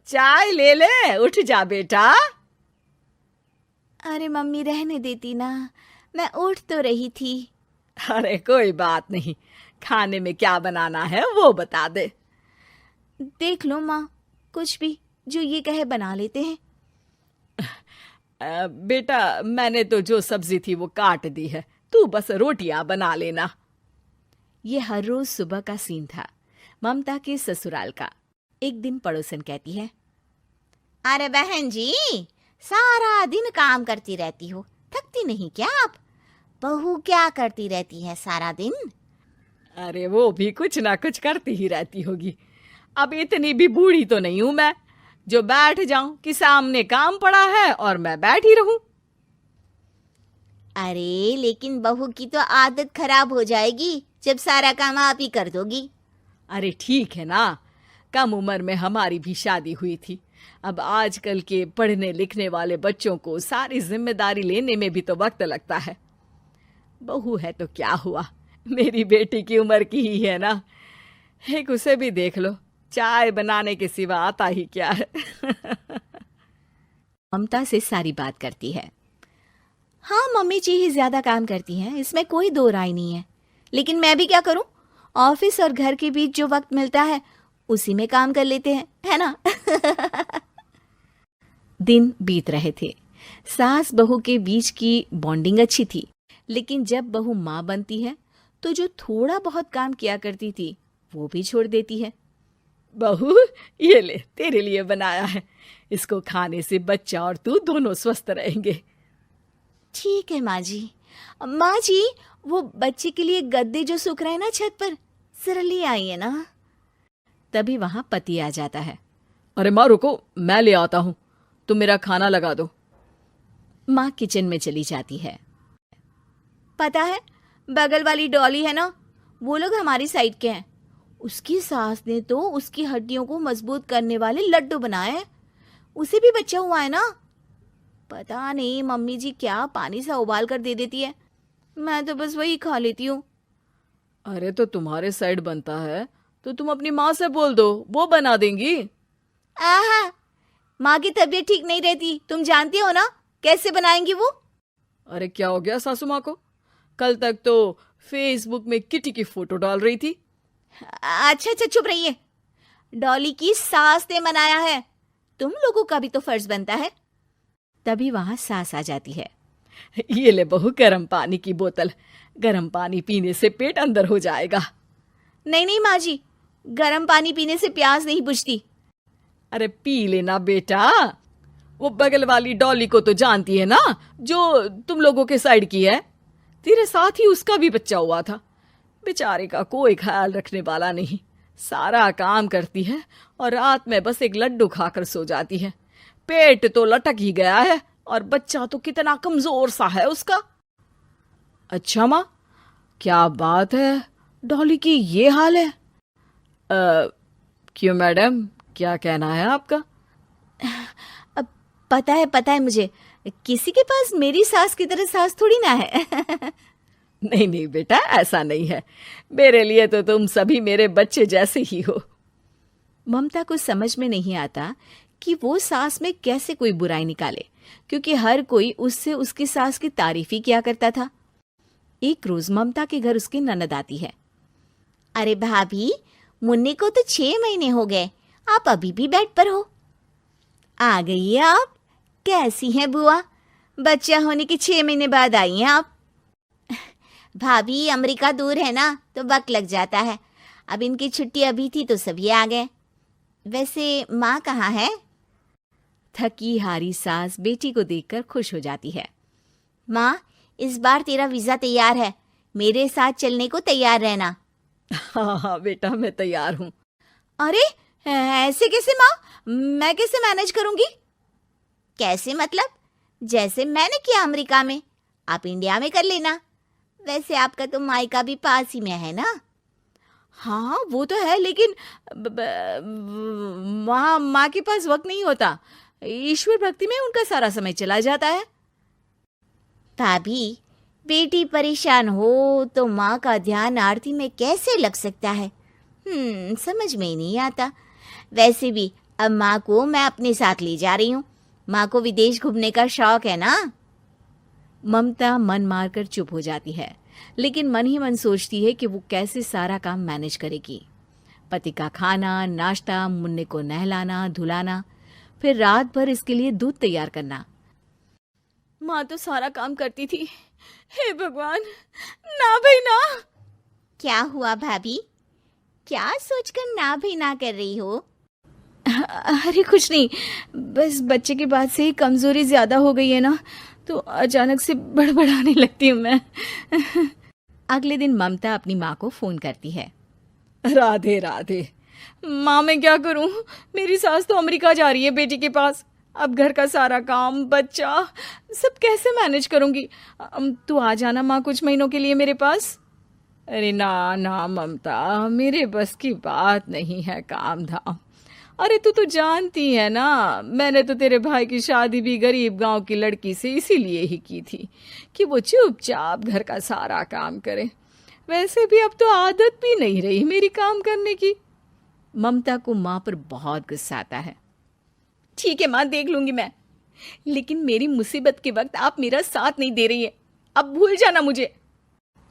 चाय ले ले, उठ जा बेटा। अरे मम्मी रहने देती ना, मैं उठ तो रही थी। अरे कोई बात नहीं, खाने में क्या बनाना है वो बता दे। देख लो माँ, कुछ भी जो ये कहे बना लेते हैं। बेटा मैंने तो जो सब्जी थी वो काट दी है, तू बस रोटियां बना लेना। ये हर रोज सुबह का सीन था ममता के ससुराल का। एक दिन पड़ोसन कहती है, अरे बहन जी, सारा दिन काम करती रहती हो, थकती नहीं क्या आप? बहू क्या करती रहती है सारा दिन? अरे वो भी कुछ ना कुछ करती ही रहती होगी। अब इतनी भी बूढ़ी तो नहीं हूं मैं जो बैठ जाऊं कि सामने काम पड़ा है और मैं बैठी रहूं। अरे लेकिन बहू की तो आदत खराब हो जाएगी जब सारा काम आप ही कर दोगी। अरे ठीक है ना, कम उम्र में हमारी भी शादी हुई थी। अब आजकल के पढ़ने लिखने वाले बच्चों को सारी जिम्मेदारी लेने में भी तो वक्त लगता है। बहू है तो क्या हुआ, मेरी बेटी की उम्र की ही है ना। एक उसे भी देख लो, चाय बनाने के सिवा आता ही क्या है। ममता से सारी बात करती है। हाँ मम्मी जी ही ज्यादा काम करती हैं, इसमें कोई दो राय नहीं है। लेकिन मैं भी क्या करूं, ऑफिस और घर के बीच जो वक्त मिलता है उसी में काम कर लेते हैं, है ना। दिन बीत रहे थे। सास बहू के बीच की बॉन्डिंग अच्छी थी, लेकिन जब बहू माँ बनती है तो जो थोड़ा बहुत काम किया करती थी वो भी छोड़ देती है। बहू ये ले, तेरे लिए बनाया है, इसको खाने से बच्चा और तू दोनों स्वस्थ रहेंगे। ठीक है माँ जी। माँ जी, वो बच्चे के लिए गद्दे जो सूख रहे हैं ना छत पर, जरा ले आइए ना। तभी वहां पति आ जाता है। अरे माँ रुको, मैं ले आता हूँ, तुम मेरा खाना लगा दो। माँ किचन में चली जाती है। पता है, बगल वाली डॉली है ना, वो लोग हमारी साइड के हैं। उसकी सास ने तो उसकी हड्डियों को मजबूत करने वाले लड्डू बनाए हैं। उसे भी बच्चा हुआ है ना। पता नहीं मम्मी जी क्या पानी सा उबाल कर दे देती है, मैं तो बस वही खा लेती हूँ। अरे तो तुम्हारे साइड बनता है तो तुम अपनी माँ से बोल दो, वो बना देंगी। आहा, माँ की तबीयत ठीक नहीं रहती, तुम जानती हो ना, कैसे बनाएंगी वो? अरे क्या हो गया सासू माँ को? कल तक तो फेसबुक में किटी की फोटो डाल रही थी। अच्छा अच्छा चुप रहिए। डॉली की सास ने मनाया है, तुम लोगों का भी तो फर्ज बनता है। तभी वहां सास आ जाती है। ये ले बहू गर्म पानी की बोतल, गर्म पानी पीने से पेट अंदर हो जाएगा। नहीं नहीं माँ जी, गर्म पानी पीने से प्यास नहीं बुझती। अरे पी लेना बेटा। वो बगल वाली डॉली को तो जानती है ना, जो तुम लोगों के साइड की है। तेरे साथ ही उसका भी बच्चा हुआ था। बेचारे का कोई ख्याल रखने वाला नहीं, सारा काम करती है और रात में बस एक लड्डू खाकर सो जाती है। पेट तो लटक ही गया है और बच्चा तो कितना कमजोर सा है उसका। अच्छा माँ, क्या बात है, डॉली की ये हाल है? क्यों मैडम, क्या कहना है आपका? अब पता है मुझे, किसी के पास मेरी सास की तरह सास थोड़ी ना है। नहीं नहीं बेटा, ऐसा नहीं है, मेरे लिए तो तुम सभी मेरे बच्चे जैसे ही हो। ममता को समझ में नहीं आता कि वो सास में कैसे कोई बुराई निकाले, क्योंकि हर कोई उससे उसकी सास की तारीफ ही किया करता था। एक रोज ममता के घर उसकी ननद आती है। अरे भाभी, मुन्ने को तो 6 महीने हो गए, आप अभी भी बेड पर हो। आ गई है आप? कैसी हैं बुआ? बच्चा होने के 6 महीने बाद आई हैं आप? भाभी अमेरिका दूर है ना, तो वक्त लग जाता है। अब इनकी छुट्टी अभी थी तो सभी आ गए। वैसे माँ कहाँ है? थकी हारी सास बेटी को देखकर खुश हो जाती है। माँ, इस बार तेरा वीजा तैयार है, मेरे साथ चलने को तैयार रहना। हाँ हाँ बेटा, मैं तैयार हूँ। अरे ऐसे कैसे माँ, मैं कैसे मैनेज करूंगी? कैसे मतलब? जैसे मैंने किया अमेरिका में, आप इंडिया में कर लेना। वैसे आपका तो मायका भी पास ही में है ना। हाँ वो तो है, लेकिन वहाँ माँ के पास वक्त नहीं होता, ईश्वर भक्ति में उनका सारा समय चला जाता है। भाभी, बेटी परेशान हो तो माँ का ध्यान आरती में कैसे लग सकता है? समझ में ही नहीं आता। वैसे भी अब माँ को मैं अपने साथ ले जा रही हूँ। माँ को विदेश घूमने का शौक है ना। ममता मन मारकर चुप हो जाती है, लेकिन मन ही मन सोचती है कि वो कैसे सारा काम मैनेज करेगी। पति का खाना, नाश्ता, मुन्ने को नहलाना धुलाना, फिर रात भर इसके लिए दूध तैयार करना। माँ तो सारा काम करती थी। हे भगवान, ना भाई ना। क्या हुआ भाभी? क्या सोचकर ना भी ना कर रही हो? अरे कुछ नहीं, बस बच्चे के बाद से ही कमजोरी ज्यादा हो गई है ना, तो अचानक से बड़बड़ाने लगती हूँ मैं। अगले दिन ममता अपनी माँ को फोन करती है। राधे राधे। माँ मैं क्या करूँ, मेरी सास तो अमेरिका जा रही है बेटी के पास। अब घर का सारा काम, बच्चा, सब कैसे मैनेज करूँगी। तू आ जाना माँ कुछ महीनों के लिए मेरे पास। अरे ना ना ममता, मेरे बस की बात नहीं है काम धाम। अरे तू तो जानती है ना, मैंने तो तेरे भाई की शादी भी गरीब गांव की लड़की से इसीलिए ही की थी कि वो चुपचाप घर का सारा काम करे। वैसे भी अब तो आदत भी नहीं रही मेरी काम करने की। ममता को माँ पर बहुत गुस्सा आता है। ठीक है माँ, देख लूंगी मैं, लेकिन मेरी मुसीबत के वक्त आप मेरा साथ नहीं दे रही है, अब भूल जाना मुझे।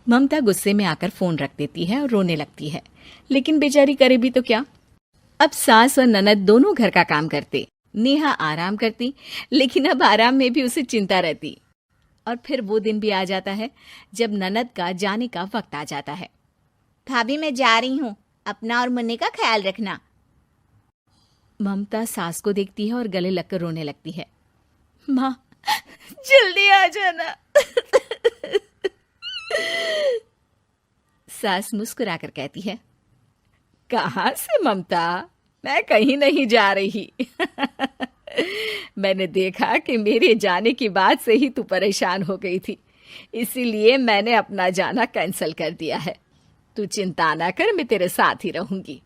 ममता गुस्से में आकर फोन रख देती है और रोने लगती है, लेकिन बेचारी करे भी तो क्या। अब सास और ननद दोनों घर का काम करते। नेहा आराम करती, लेकिन अब आराम में भी उसे चिंता रहती। और फिर वो दिन भी आ जाता है जब ननद का जाने का वक्त आ जाता है। भाभी मैं जा रही हूँ, अपना और मुन्ने का ख्याल रखना। ममता सास को देखती है और गले लगकर रोने लगती है। माँ जल्दी आ जाना। सास मुस्कुराकर कहती है, कहाँ से ममता, मैं कहीं नहीं जा रही। मैंने देखा कि मेरे जाने की बात से ही तू परेशान हो गई थी, इसीलिए मैंने अपना जाना कैंसिल कर दिया है। तू चिंता ना कर, मैं तेरे साथ ही रहूंगी।